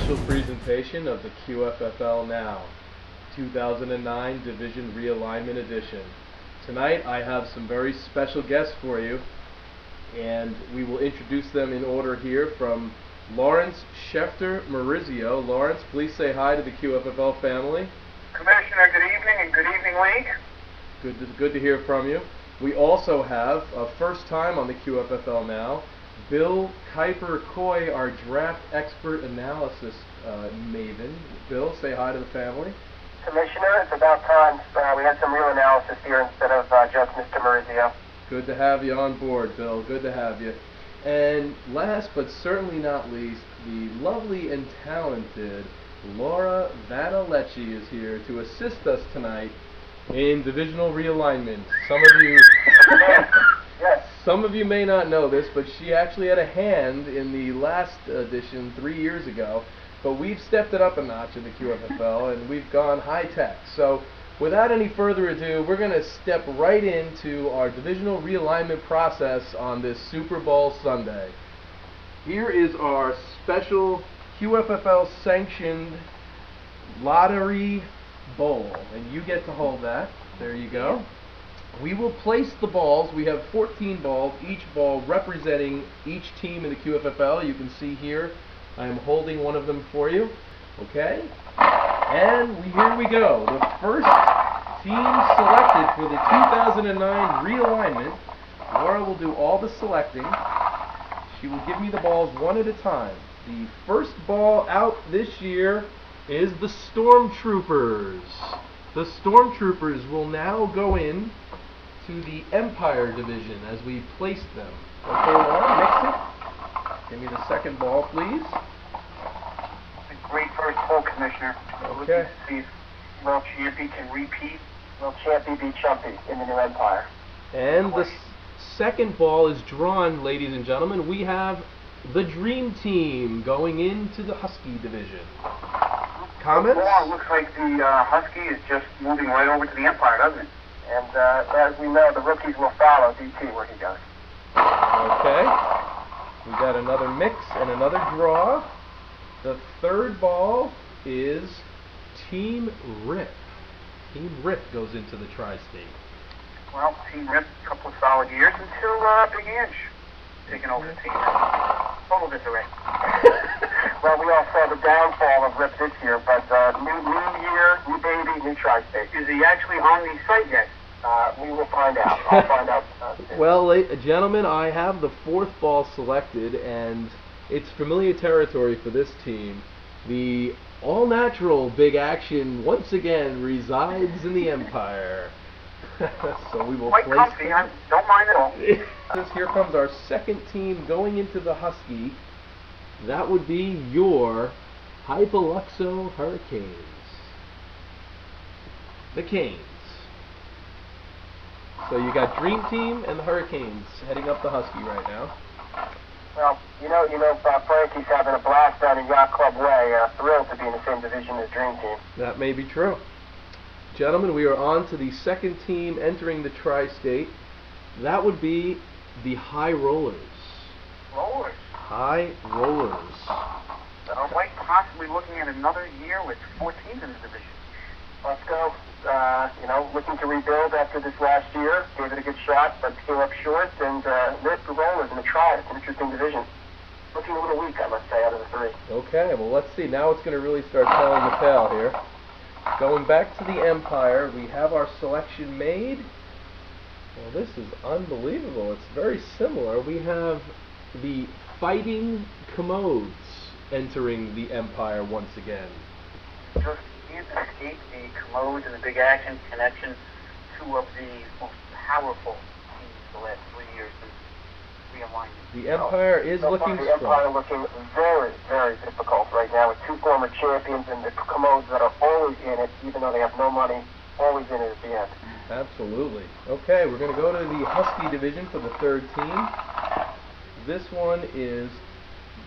special presentation of the QFFL Now 2009 Division Realignment Edition. Tonight I have some very special guests for you, and we will introduce them in order here from Lawrence Schefter Maurizio. Lawrence, please say hi to the QFFL family. Commissioner, good evening, and good evening, League. Good to hear from you. We also have, first time on the QFFL Now, Bill Kuiper-Coy, our draft expert analysis maven. Bill, say hi to the family. Commissioner, it's about time we had some real analysis here instead of just Mr. Maurizio. Good to have you on board, Bill. Good to have you. And last but certainly not least, the lovely and talented Laura Vanalecci is here to assist us tonight in Divisional Realignment. Some of you may not know this, but she actually had a hand in the last edition 3 years ago. But we've stepped it up a notch in the QFFL, and we've gone high-tech. So without any further ado, we're going to step right into our Divisional Realignment process on this Super Bowl Sunday. Here is our special QFFL-sanctioned lottery bowl, and you get to hold that. There you go. We will place the balls. We have 14 balls, each ball representing each team in the QFFL. You can see here I am holding one of them for you. Okay? And here we go. The first team selected for the 2009 realignment. Laura will do all the selecting. She will give me the balls one at a time. The first ball out this year is the Stormtroopers. The Stormtroopers will now go in to the Empire Division as we place them. Okay, Laura, mix it. Give me the second ball, please. A great first pull, Commissioner. Okay. Looking to see if World Champion can repeat. Will Champy be Chumpy in the new Empire? And the second ball is drawn, ladies and gentlemen. We have the Dream Team going into the Husky Division. Comments? Well, it looks like the Husky is just moving right over to the Empire, doesn't it? And as we know, the rookies will follow DT where he goes. Okay. We got another mix and another draw. The third ball is Team Rip. Team Rip goes into the Tri-State. Well, Team Rip, a couple of solid years until Big Ange taking over the team. Total disarray. Well, we all saw the downfall of Rip this year, but new year, new baby, new Tri-State. Is he actually on the site yet? We will find out. I'll find out. Well, gentlemen, I have the fourth ball selected, and it's familiar territory for this team. The all-natural Big Action once again resides in the Empire. So we will quite place comfy. I don't mind at all. Here comes our second team going into the Husky. That would be your Hypoluxo Hurricanes. The Canes. So you got Dream Team and the Hurricanes heading up the Husky right now. Well, you know, Frankie's having a blast down in Yacht Club Way. Thrilled to be in the same division as Dream Team. That may be true. Gentlemen, we are on to the second team entering the Tri-State. That would be the High Rollers. Rollers. High Rollers. So might possibly looking at another year with 4 teams in the division. Let's go. Looking to rebuild after this last year. Gave it a good shot, but came up short. And Rip the Rollers in the Tri. It's an interesting division. Looking a little weak, I must say, out of the 3. Okay, well, let's see. Now it's going to really start telling the tale here. Going back to the Empire, we have our selection made. Well, this is unbelievable. It's very similar. We have the Fighting Commodes entering the Empire once again. Just can't escape the Commodes and the Big Action connection, 2 of the most powerful teams the last 3 years since realignment. The Empire is looking the Empire strong. looking very, very difficult right now with 2 former champions and the Commodes that are always in it, even though they have no money, always in it at the end. Absolutely. Okay, we're going to go to the Husky Division for the third team. This one is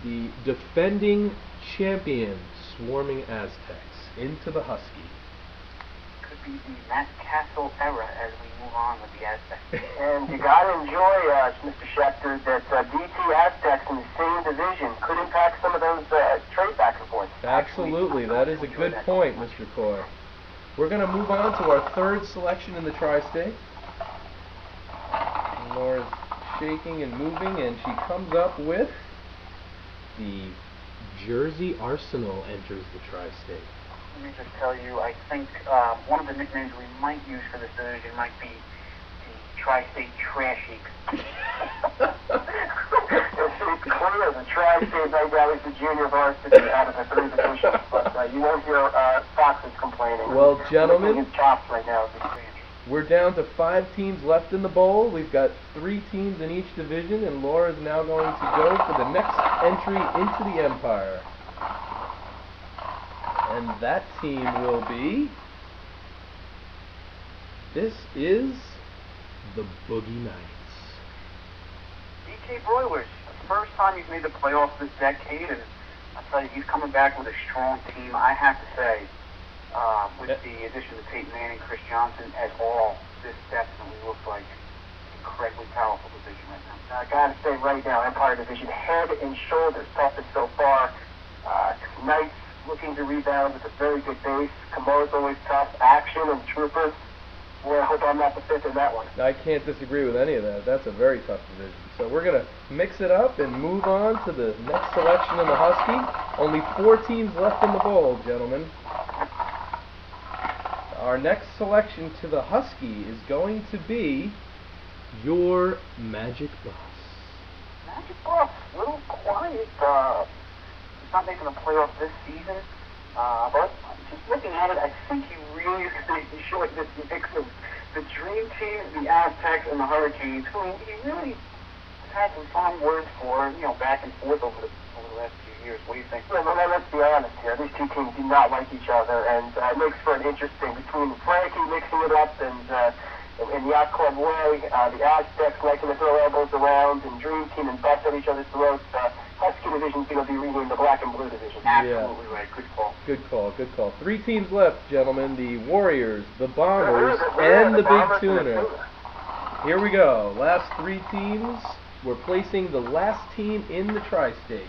the defending champions, Swarming Aztecs, into the Husky. Could be the Matt Castle era as we move on with the Aztecs. And you got to enjoy, Mr. Schefter, that DT Aztecs in the same division could impact some of those trade back and forth. Absolutely, that is a good point, Mr. Coy. We're going to move on to our third selection in the Tri-State. Laura's shaking and moving, and she comes up with the Jersey Arsenal enters the Tri-State. Let me just tell you, I think one of the nicknames we might use for this division might be the Tri-State Trash Heaps. It's clear the Tri-State right now is the junior varsity out of the third division, but you won't hear Foxes complaining. Well, gentlemen, chops right now. we're down to 5 teams left in the bowl. We've got 3 teams in each division, and Laura's now going to go for the next entry into the Empire. And that team will be... This is the Boogie Knights. DK Broilers, first time he's made the playoffs this decade, and I tell you, he's coming back with a strong team. I have to say, with the addition of Peyton Manning, Chris Johnson as all, this definitely looks like an incredibly powerful division right now. I gotta say right now, Empire Division head and shoulders toughest so far. Knights looking to rebound with a very good base. Camo's always tough. Action and Troopers. Boy, I hope I'm not the fifth in that one. I can't disagree with any of that. That's a very tough division. So we're going to mix it up and move on to the next selection in the Husky. Only 4 teams left in the bowl, gentlemen. Our next selection to the Husky is going to be your Magic Boss. Magic Boss, a little quiet. He's not making the playoffs this season, but just looking at it, I think he really is going to show this mix of the Dream Team, the Aztecs, and the Hurricanes, who he really has had some fond words for, back and forth over the last few years. What do you think? Yeah, well, let's be honest here. These 2 teams do not like each other, and it makes for an interesting between Frankie mixing it up and in the Yacht Club way, the Aztecs liking to throw elbows around, and Dream Team and bust at each other's throats. Husky Division's going to be renamed the Black and Blue Division. Absolutely right. Good call. Good call, good call. 3 teams left, gentlemen. The Warriors, the Bombers, and the Big Tuna. Here we go. Last 3 teams. We're placing the last team in the Tri-State.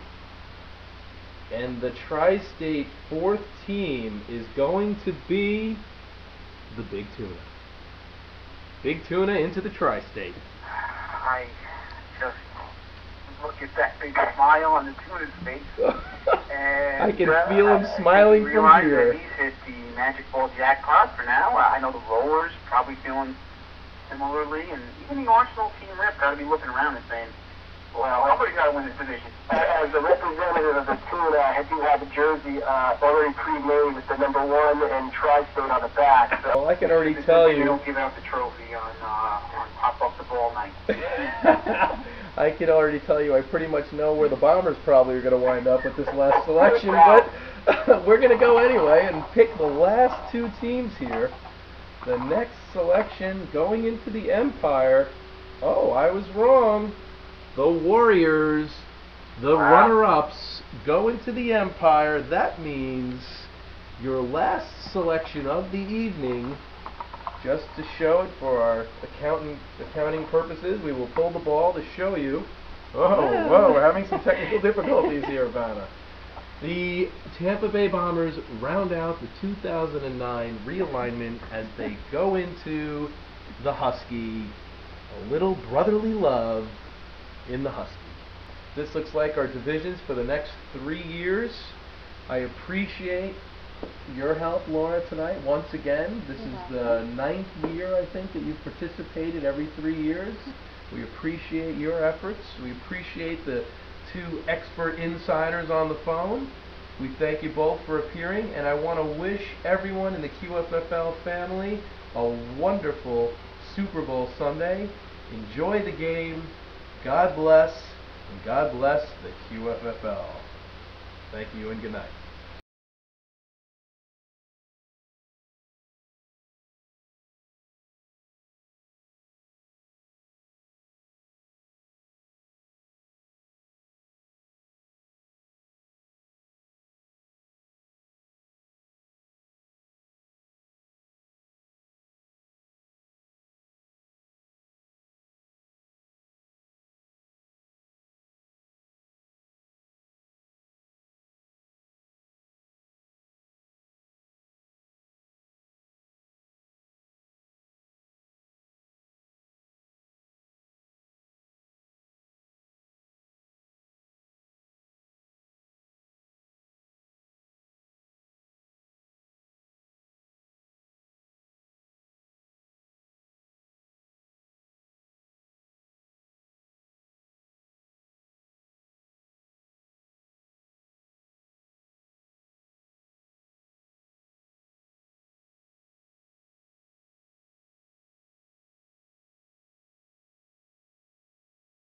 And the Tri-State 4th team is going to be the Big Tuna. Big Tuna into the Tri-State. I just look at that big smile on the Tuna's face. And I can feel him smiling from here. He's hit the Magic Ball jackpot for now. I know the Rollers probably feeling similarly, and even the Arsenal team rep got to be looking around and saying, well, somebody's got to win this division. As a representative of the Tuna, I do have a jersey already pre-made with the number 1 and Tri-State on the back. So well, I can already tell you. They don't give out the trophy on Pop Up the Ball night. I can already tell you I pretty much know where the Bombers probably are going to wind up with this last selection, but we're going to go anyway and pick the last 2 teams here. The next selection going into the Empire. Oh, I was wrong. The Warriors, the runner-ups, go into the Empire. That means your last selection of the evening, just to show it for our accounting purposes, we will pull the ball to show you. Whoa, we're having some technical difficulties here, Vanna. The Tampa Bay Bombers round out the 2009 realignment as they go into the Husky. A little brotherly love in the Husky. This looks like our divisions for the next 3 years. I appreciate your help, Laura, tonight once again. This is the 9th year, I think, that you've participated every 3 years. We appreciate your efforts. We appreciate the 2 expert insiders on the phone. We thank you both for appearing, and I want to wish everyone in the QFFL family a wonderful Super Bowl Sunday. Enjoy the game. God bless, and God bless the QFFL. Thank you and good night.